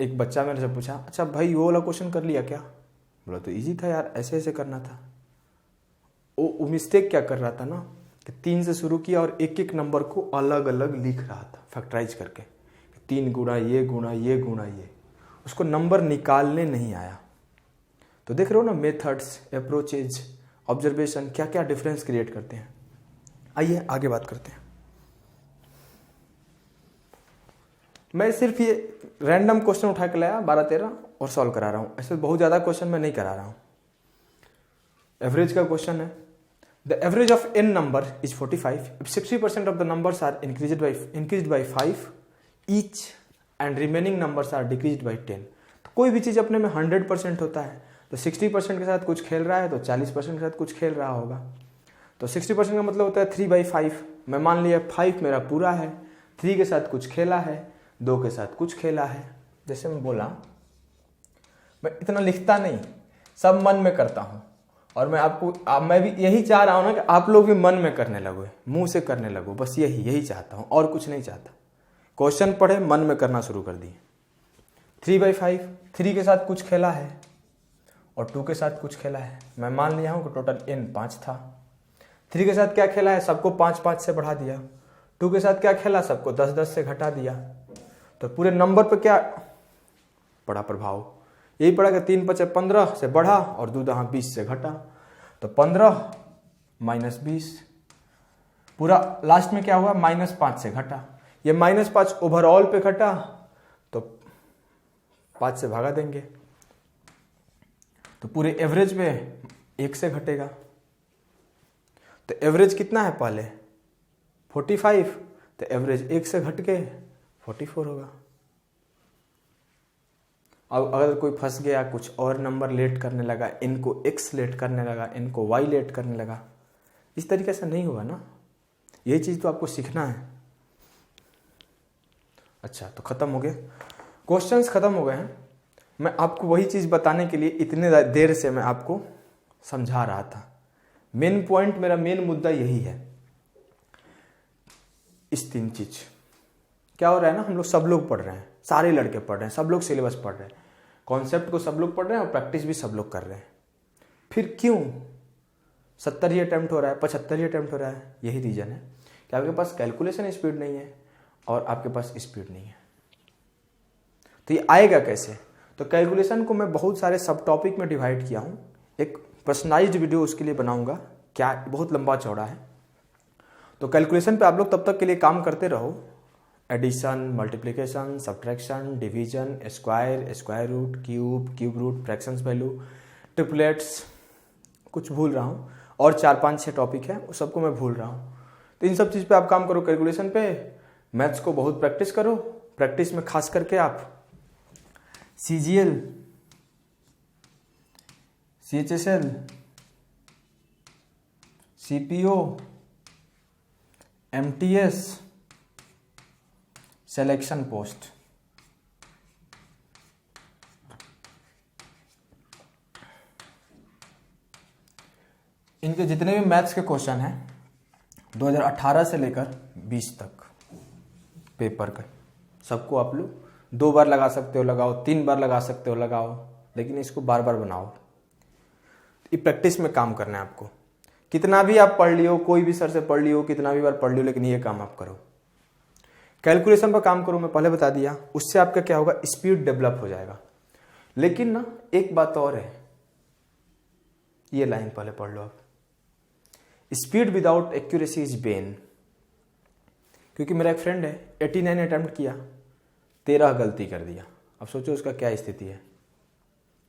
एक बच्चा मेरे से पूछा, अच्छा भाई वो वाला क्वेश्चन कर लिया क्या? बोला तो इजी था यार, ऐसे ऐसे करना था। वो मिस्टेक क्या कर रहा था ना कि 3 से शुरू किया और एक एक नंबर को अलग अलग लिख रहा था फैक्टराइज करके, 3 गुणा ये गुणा ये गुणा ये, उसको नंबर निकालने नहीं आया। तो देख रहे हो ना, मेथड्स, अप्रोचेज, ऑब्जर्वेशन क्या क्या डिफरेंस क्रिएट करते हैं। आइए आगे बात करते हैं। मैं सिर्फ ये रैंडम क्वेश्चन उठा के लाया 12 13 और सॉल्व करा रहा हूँ, ऐसे बहुत ज़्यादा क्वेश्चन मैं नहीं करा रहा हूँ। एवरेज का क्वेश्चन है। The average of n number is 45 if 60% of the numbers are increased by 5 each and remaining numbers are decreased by 10। तो कोई भी चीज़ अपने में 100% होता है, तो 60% के साथ कुछ खेल रहा है तो 40% के साथ कुछ खेल रहा होगा। तो 60% का मतलब होता है 3/5। मैं मान लिया 5 मेरा पूरा है, 3 के साथ कुछ खेला है, 2 के साथ कुछ खेला है। जैसे मैं बोला, मैं इतना लिखता नहीं, सब मन में करता हूँ। और मैं भी यही चाह रहा हूँ ना कि आप लोग भी मन में करने लगो, मुंह से करने लगो, बस यही चाहता हूँ, और कुछ नहीं चाहता। क्वेश्चन पढ़े, मन में करना शुरू कर दिए। 3/5, 3 के साथ कुछ खेला है और 2 के साथ कुछ खेला है। मैं मान लिया हूँ कि टोटल n 5 था। 3 के साथ क्या खेला है, सबको 5-5 से बढ़ा दिया। 2 के साथ क्या खेला, सबको 10-10 से घटा दिया। तो पूरे नंबर पर क्या पड़ा प्रभाव, यही पड़ा कि 3-5 15 से बढ़ा और 2 20 से घटा। तो 15 - 20, पूरा लास्ट में क्या हुआ, -5 से घटा। ये -5 ओवरऑल पे घटा तो 5 से भागा देंगे, तो पूरे एवरेज में 1 से घटेगा। तो एवरेज कितना है पहले 45, तो एवरेज 1 से घट के 44 होगा। अब अगर कोई फंस गया, कुछ और नंबर लेट करने लगा, इनको x लेट करने लगा, इनको y लेट करने लगा, इस तरीके से नहीं होगा ना। यही चीज़ तो आपको सीखना है। अच्छा, तो ख़त्म हो गया, क्वेश्चंस ख़त्म हो गए हैं। मैं आपको वही चीज़ बताने के लिए इतने देर से मैं आपको समझा रहा था। मेन पॉइंट, मेरा मेन मुद्दा यही है। इस 3 चीज़ क्या हो रहा है ना, हम लोग सब लोग पढ़ रहे हैं, सारे लड़के पढ़ रहे हैं, सब लोग सिलेबस पढ़ रहे हैं, कॉन्सेप्ट को सब लोग पढ़ रहे हैं और प्रैक्टिस भी सब लोग कर रहे हैं। फिर क्यों 70 ही अटैम्प्ट हो रहा है, 75 ही अटैम्प्ट हो रहा है? यही रीज़न है कि आपके पास कैलकुलेशन स्पीड नहीं है और आपके पास स्पीड नहीं है। तो ये आएगा कैसे? तो कैलकुलेशन को मैं बहुत सारे सब टॉपिक में डिवाइड किया हूँ। एक पर्सनलाइज्ड वीडियो उसके लिए बनाऊंगा, क्या बहुत लंबा चौड़ा है। तो कैलकुलेशन पे आप लोग तब तक के लिए काम करते रहो। Addition, multiplication, subtraction, division, square, square root, cube root, fractions value, triplets, कुछ भूल रहा हूँ, और 4-5-6 टॉपिक है, उस सबको मैं भूल रहा हूँ। तो इन सब चीज़ पे आप काम करो। कैलकुलेशन पे मैथ्स को बहुत प्रैक्टिस करो। प्रैक्टिस में खास करके आप CGL, CHSL, CPO, MTS, selection post, इनके जितने भी मैथ्स के क्वेश्चन हैं 2018 से लेकर 20 तक पेपर का, सबको आप लोग 2 बार लगा सकते हो लगाओ, 3 बार लगा सकते हो लगाओ, लेकिन इसको बार बार बनाओ। ये प्रैक्टिस में काम करना है आपको। कितना भी आप पढ़ लियो, कोई भी सर से पढ़ लियो, कितना भी बार पढ़ लियो, लेकिन ये काम आप करो। कैलकुलेशन पर काम करो, मैं पहले बता दिया। उससे आपका क्या होगा, स्पीड डेवलप हो जाएगा। लेकिन ना एक बात और है, ये लाइन पहले पढ़ लो आप। Speed without accuracy is Ben. क्योंकि मेरा एक फ्रेंड है, 89 अटेम्प्ट किया, 13 गलती कर दिया। अब सोचो उसका क्या स्थिति है।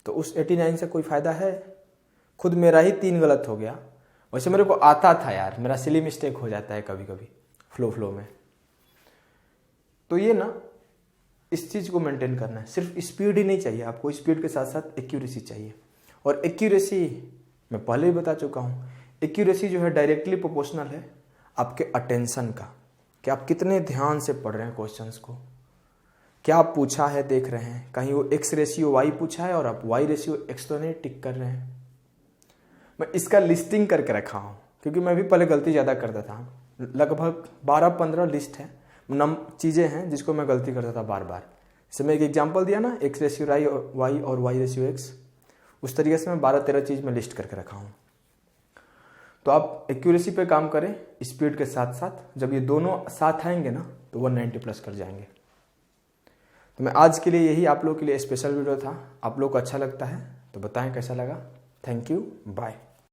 तो उस 89 से कोई फायदा है? खुद मेरा ही 3 गलत हो गया। वैसे मेरे को आता था यार, मेरा सिली मिस्टेक हो जाता है कभी कभी फ्लो में। तो ये ना, इस चीज़ को मेंटेन करना है। सिर्फ स्पीड ही नहीं चाहिए आपको, स्पीड के साथ साथ एक्यूरेसी चाहिए। और एक्यूरेसी मैं पहले ही बता चुका हूँ, एक्यूरेसी जो है डायरेक्टली प्रोपोर्शनल है आपके अटेंशन का, कि आप कितने ध्यान से पढ़ रहे हैं क्वेश्चंस को, क्या पूछा है देख रहे हैं। कहीं वो x रेशियो y पूछा है और आप y रेशियो x तो नहीं टिक कर रहे हैं। मैं इसका लिस्टिंग करके रखा हूँ, क्योंकि मैं भी पहले गलती ज़्यादा करता था। लगभग 12-15 लिस्ट है, चीज़ें हैं जिसको मैं गलती करता था बार बार। जैसे मैं एक एग्जांपल दिया ना, x रेशियो y और y रेशियो x, उस तरीके से मैं 12-13 चीज़ में लिस्ट करके रखा हूँ। तो आप एक्यूरेसी पे काम करें स्पीड के साथ साथ। जब ये दोनों साथ आएंगे ना तो 190+ कर जाएंगे। तो मैं आज के लिए यही आप लोग के लिए स्पेशल वीडियो था। आप लोग को अच्छा लगता है तो बताएं कैसा लगा। Thank you, bye.